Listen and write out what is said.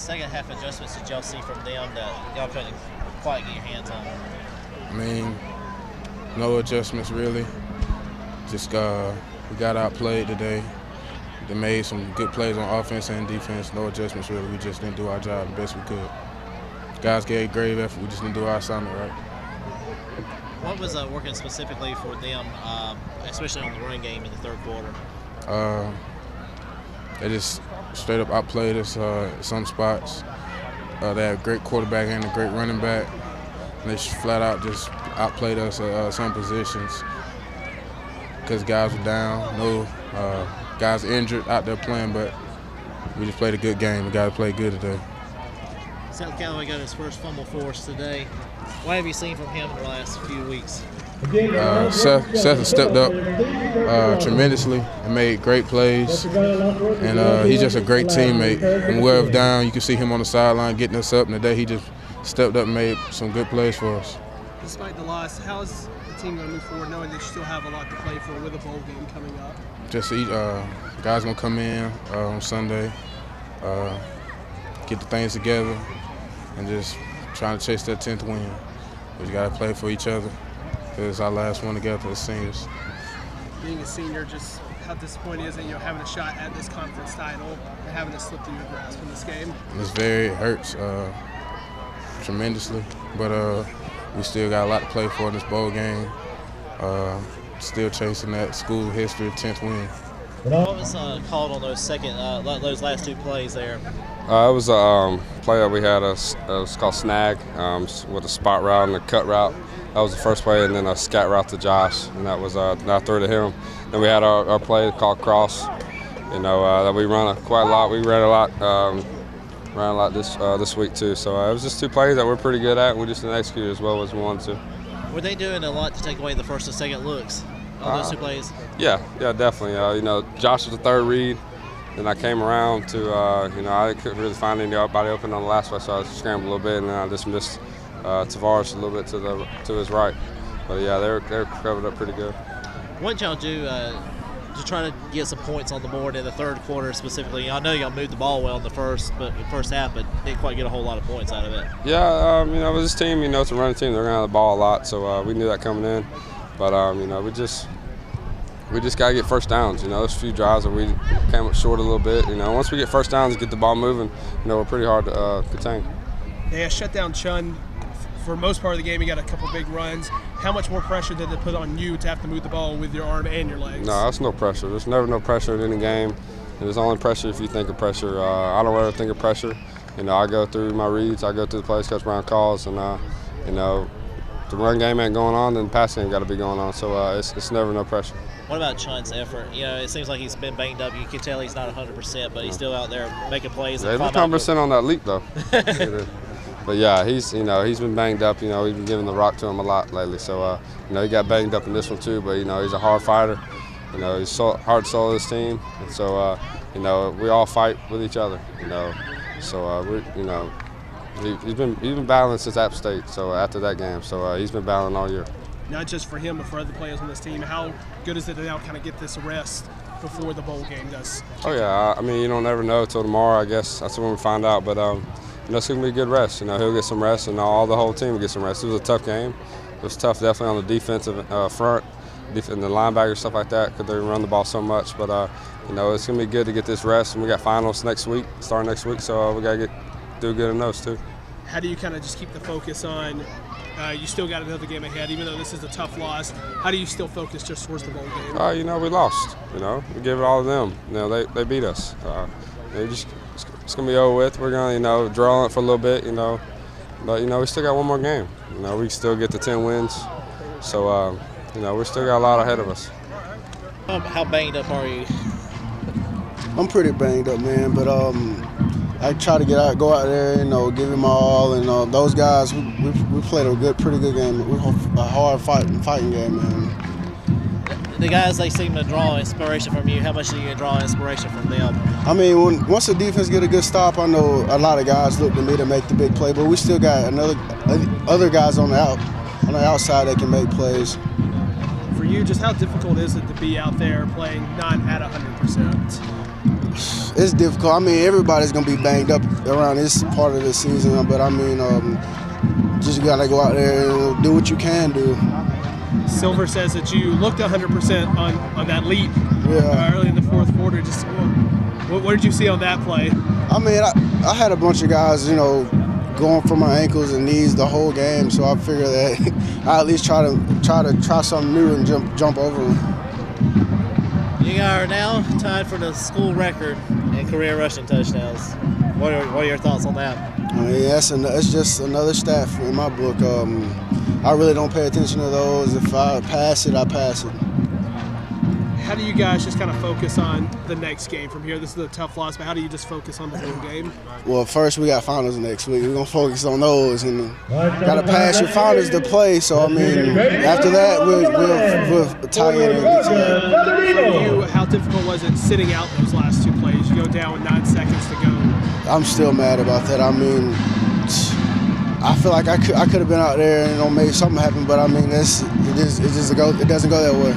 second half adjustments did y'all see from them that y'all couldn't quite get your hands on? I mean, no adjustments really. Just we got outplayed today. They made some good plays on offense and defense. No adjustments really. We just didn't do our job the best we could. Guys gave great effort. We just didn't do our assignment right. What was working specifically for them, especially on the run game in the third quarter? They just straight up outplayed us at some spots. They had a great quarterback and a great running back. And they flat out just outplayed us at some positions because guys were down. No guys injured out there playing, but we just played a good game. We got to play good today. Seth Callaway got his first fumble force today. What have you seen from him in the last few weeks? Seth has stepped up tremendously and made great plays, and he's just a great teammate. When we're down, you can see him on the sideline getting us up, and today he just stepped up and made some good plays for us. Despite the loss, how is the team going to move forward knowing they still have a lot to play for with a bowl game coming up? Just guys going to come in on Sunday, get the things together, and just trying to chase that 10th win. We got to play for each other. It's our last one together as seniors. Being a senior, just how disappointing is it, having a shot at this conference title and having it slip through your grasp in this game? It hurts tremendously, but we still got a lot to play for in this bowl game. Still chasing that school history 10th win. What was called on those last two plays there? It was a play that we had. It was called snag with a spot route and a cut route. That was the first play, and then a scat route to Josh, and that was that throw to him. Then we had our play called cross. That we run quite a lot. We ran a lot this week too. So it was just two plays that we're pretty good at. We just didn't execute as well as we wanted to. Were they doing a lot to take away the first and second looks on those two plays? Yeah, definitely. Josh was the third read. Then I came around to, I couldn't really find anybody open on the last play, so I scrambled a little bit, and then I just missed Tavares a little bit to his right. But yeah, they were covered up pretty good. What did y'all do to try to get some points on the board in the third quarter specifically? I know y'all moved the ball well in the first half, but didn't quite get a whole lot of points out of it. Yeah, with this team, it's a running team. They're going to have the ball a lot, so we knew that coming in. But we just got to get first downs. There's a few drives that we came up short a little bit. Once we get first downs and get the ball moving, we're pretty hard to contain. They shut down Chun for most part of the game. He got a couple big runs. How much more pressure did they put on you to have to move the ball with your arm and your legs? No, that's no pressure. There's never no pressure in any game. There's only pressure if you think of pressure. I don't ever think of pressure. I go through my reads. I go through the plays Coach Brown calls, and the run game ain't going on, then the passing ain't got to be going on. So it's never no pressure. What about Chun's effort? It seems like he's been banged up. You can tell he's not 100%, but he's still out there making plays. Yeah, he's 100% on that leap though. But yeah, he's been banged up. We've been giving the rock to him a lot lately. So he got banged up in this one too. But he's a hard fighter. He's hard soul of this team, and so we all fight with each other. So he's been battling since App State. So after that game, so he's been battling all year. Not just for him, but for other players on this team. How good is it to now kind of get this rest before the bowl game does? Oh yeah, you don't never know till tomorrow. I guess that's when we find out. But it's gonna be a good rest. He'll get some rest, and the whole team will get some rest. It was a tough game. It was tough, definitely on the defensive front, and the linebackers, stuff like that, because they run the ball so much. But it's gonna be good to get this rest, and we got finals next week, starting next week. So we gotta do good in those too. How do you kind of just keep the focus on? You still got another game ahead, even though this is a tough loss. How do you still focus just towards the bowl game? We lost. We gave it all to them. They beat us. It's gonna be over with. We're gonna draw on it for a little bit. But we still got one more game. We still get the 10 wins. So we still got a lot ahead of us. How banged up are you? I'm pretty banged up, man. But I try to go out there, give it my all, and those guys, we played a pretty good game. A hard fighting game, man. The guys, they seem to draw inspiration from you. How much do you draw inspiration from them? Once the defense get a good stop, I know a lot of guys look to me to make the big play, but we still got other guys on the outside that can make plays. For you, just how difficult is it to be out there playing not at 100%? It's difficult. I mean, everybody's gonna be banged up around this part of the season, but I mean, just gotta go out there and do what you can do. Silver says that you looked 100% on that leap early in the fourth quarter. Just what did you see on that play? I mean, I had a bunch of guys, going for my ankles and knees the whole game, so I figured that I at least try something new and jump over them. You are now tied for the school record in career rushing touchdowns. What are your thoughts on that? I mean, it's just another stat in my book. I really don't pay attention to those. If I pass it, I pass it. How do you guys just kind of focus on the next game from here? This is a tough loss, but how do you just focus on the whole game? Well, first we got finals next week. We're gonna focus on those, and gotta pass your finals to play. So I mean, after that we'll tie in and get to that. For you, how difficult was it sitting out those last two plays? You go down with 9 seconds to go. I'm still mad about that. I mean, I feel like I could have been out there and made something happen, but I mean, it doesn't go that way.